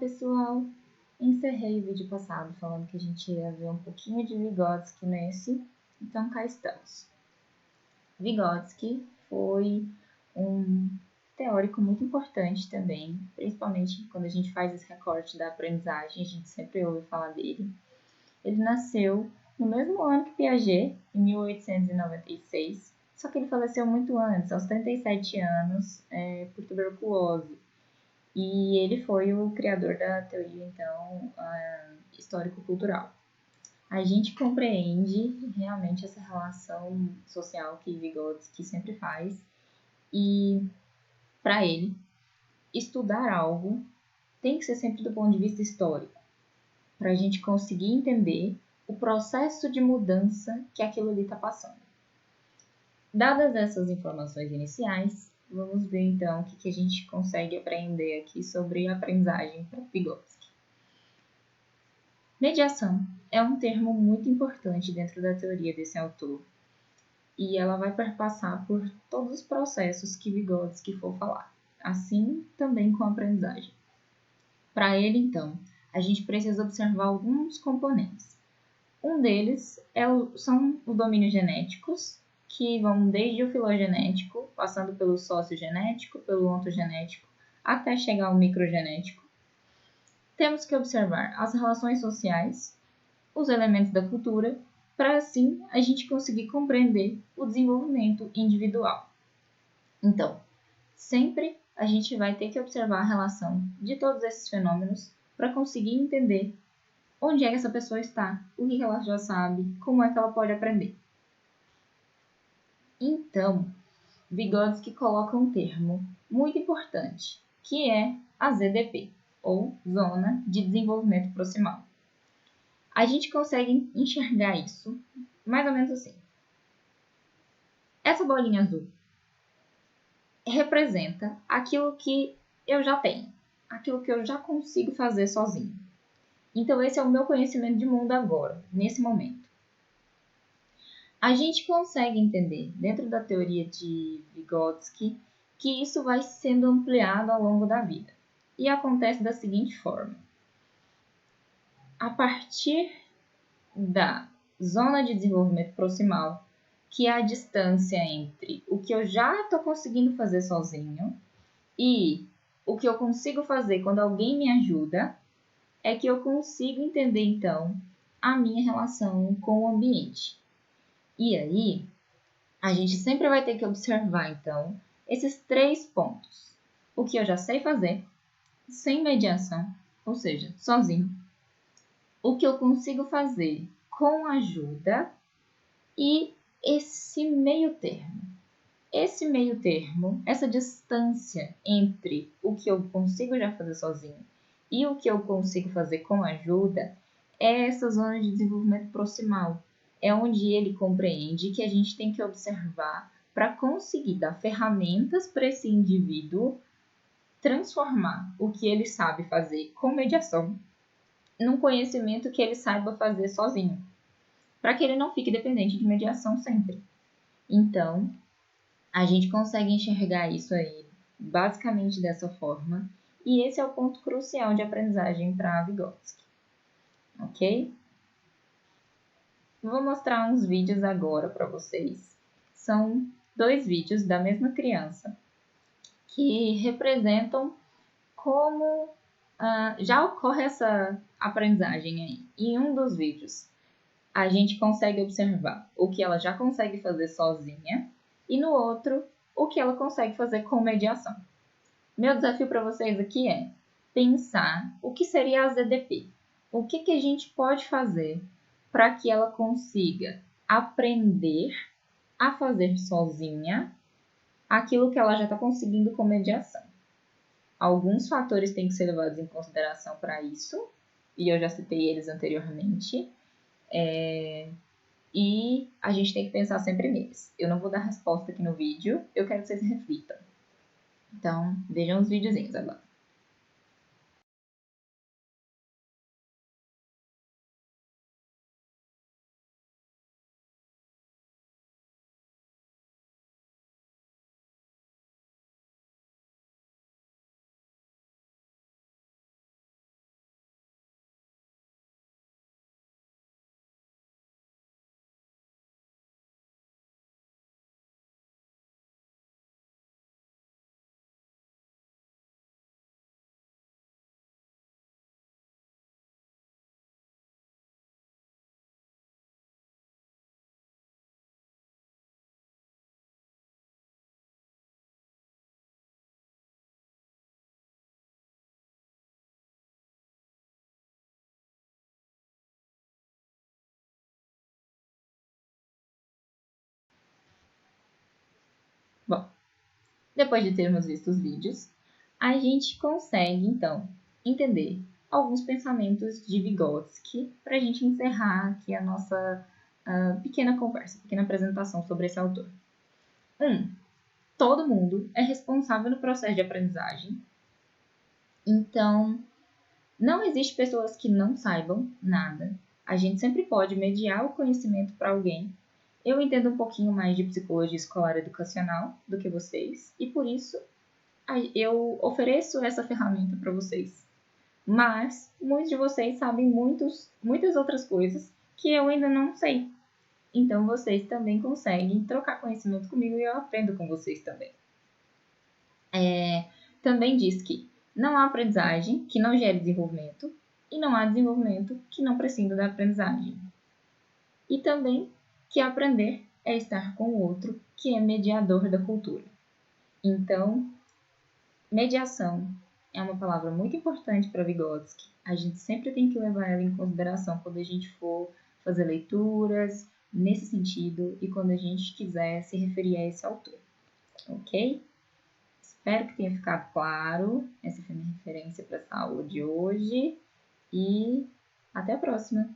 pessoal! Encerrei o vídeo passado falando que a gente ia ver um pouquinho de Vygotsky nesse, então cá estamos. Vygotsky foi um teórico muito importante também, principalmente quando a gente faz esse recorte da aprendizagem, a gente sempre ouve falar dele. Ele nasceu no mesmo ano que Piaget, em 1896, só que ele faleceu muito antes, aos 37 anos, por tuberculose. E ele foi o criador da teoria, então, histórico-cultural. A gente compreende realmente essa relação social que Vygotsky sempre faz. E, para ele, estudar algo tem que ser sempre do ponto de vista histórico, para a gente conseguir entender o processo de mudança que aquilo ali está passando. Dadas essas informações iniciais, vamos ver então o que a gente consegue aprender aqui sobre a aprendizagem para Vygotsky. Mediação é um termo muito importante dentro da teoria desse autor e ela vai perpassar por todos os processos que Vygotsky for falar, assim também com a aprendizagem. Para ele, então, a gente precisa observar alguns componentes. Um deles são os domínios genéticos, que vão desde o filogenético, passando pelo sociogenético, pelo ontogenético, até chegar ao microgenético. Temos que observar as relações sociais, os elementos da cultura, para assim a gente conseguir compreender o desenvolvimento individual. Então, sempre a gente vai ter que observar a relação de todos esses fenômenos para conseguir entender onde é que essa pessoa está, o que ela já sabe, como é que ela pode aprender. Então, Vygotsky coloca um termo muito importante, que é a ZDP, ou Zona de Desenvolvimento Proximal. A gente consegue enxergar isso mais ou menos assim. Essa bolinha azul representa aquilo que eu já tenho, aquilo que eu já consigo fazer sozinho. Então, esse é o meu conhecimento de mundo agora, nesse momento. A gente consegue entender, dentro da teoria de Vygotsky, que isso vai sendo ampliado ao longo da vida. E acontece da seguinte forma. A partir da zona de desenvolvimento proximal, que é a distância entre o que eu já estou conseguindo fazer sozinho e o que eu consigo fazer quando alguém me ajuda, é que eu consigo entender, então, a minha relação com o ambiente. E aí, a gente sempre vai ter que observar, então, esses 3 pontos. O que eu já sei fazer, sem mediação, ou seja, sozinho. O que eu consigo fazer com ajuda e esse meio termo. Esse meio termo, essa distância entre o que eu consigo já fazer sozinho e o que eu consigo fazer com ajuda, é essa zona de desenvolvimento proximal. É onde ele compreende que a gente tem que observar para conseguir dar ferramentas para esse indivíduo transformar o que ele sabe fazer com mediação num conhecimento que ele saiba fazer sozinho, para que ele não fique dependente de mediação sempre. Então, a gente consegue enxergar isso aí basicamente dessa forma, e esse é o ponto crucial de aprendizagem para Vygotsky. Ok? Vou mostrar uns vídeos agora para vocês. São 2 vídeos da mesma criança que representam como já ocorre essa aprendizagem aí. Em um dos vídeos, a gente consegue observar o que ela já consegue fazer sozinha e no outro, o que ela consegue fazer com mediação. Meu desafio para vocês aqui é pensar o que seria a ZDP. O que a gente pode fazer para que ela consiga aprender a fazer sozinha aquilo que ela já está conseguindo com mediação. Alguns fatores têm que ser levados em consideração para isso, e eu já citei eles anteriormente, e a gente tem que pensar sempre neles. Eu não vou dar resposta aqui no vídeo, eu quero que vocês reflitam. Então, vejam os videozinhos agora. Depois de termos visto os vídeos, a gente consegue, então, entender alguns pensamentos de Vygotsky para a gente encerrar aqui a nossa pequena conversa, pequena apresentação sobre esse autor. 1. Todo mundo é responsável no processo de aprendizagem. Então, não existe pessoas que não saibam nada. A gente sempre pode mediar o conhecimento para alguém. Eu entendo um pouquinho mais de psicologia escolar educacional do que vocês, e por isso eu ofereço essa ferramenta para vocês. Mas muitos de vocês sabem muitas outras coisas que eu ainda não sei. Então vocês também conseguem trocar conhecimento comigo e eu aprendo com vocês também. Também diz que não há aprendizagem que não gere desenvolvimento e não há desenvolvimento que não prescinda da aprendizagem. E também que aprender é estar com o outro, que é mediador da cultura. Então, mediação é uma palavra muito importante para Vygotsky. A gente sempre tem que levar ela em consideração quando a gente for fazer leituras nesse sentido e quando a gente quiser se referir a esse autor. Ok? Espero que tenha ficado claro. Essa foi a minha referência para essa aula de hoje. E até a próxima!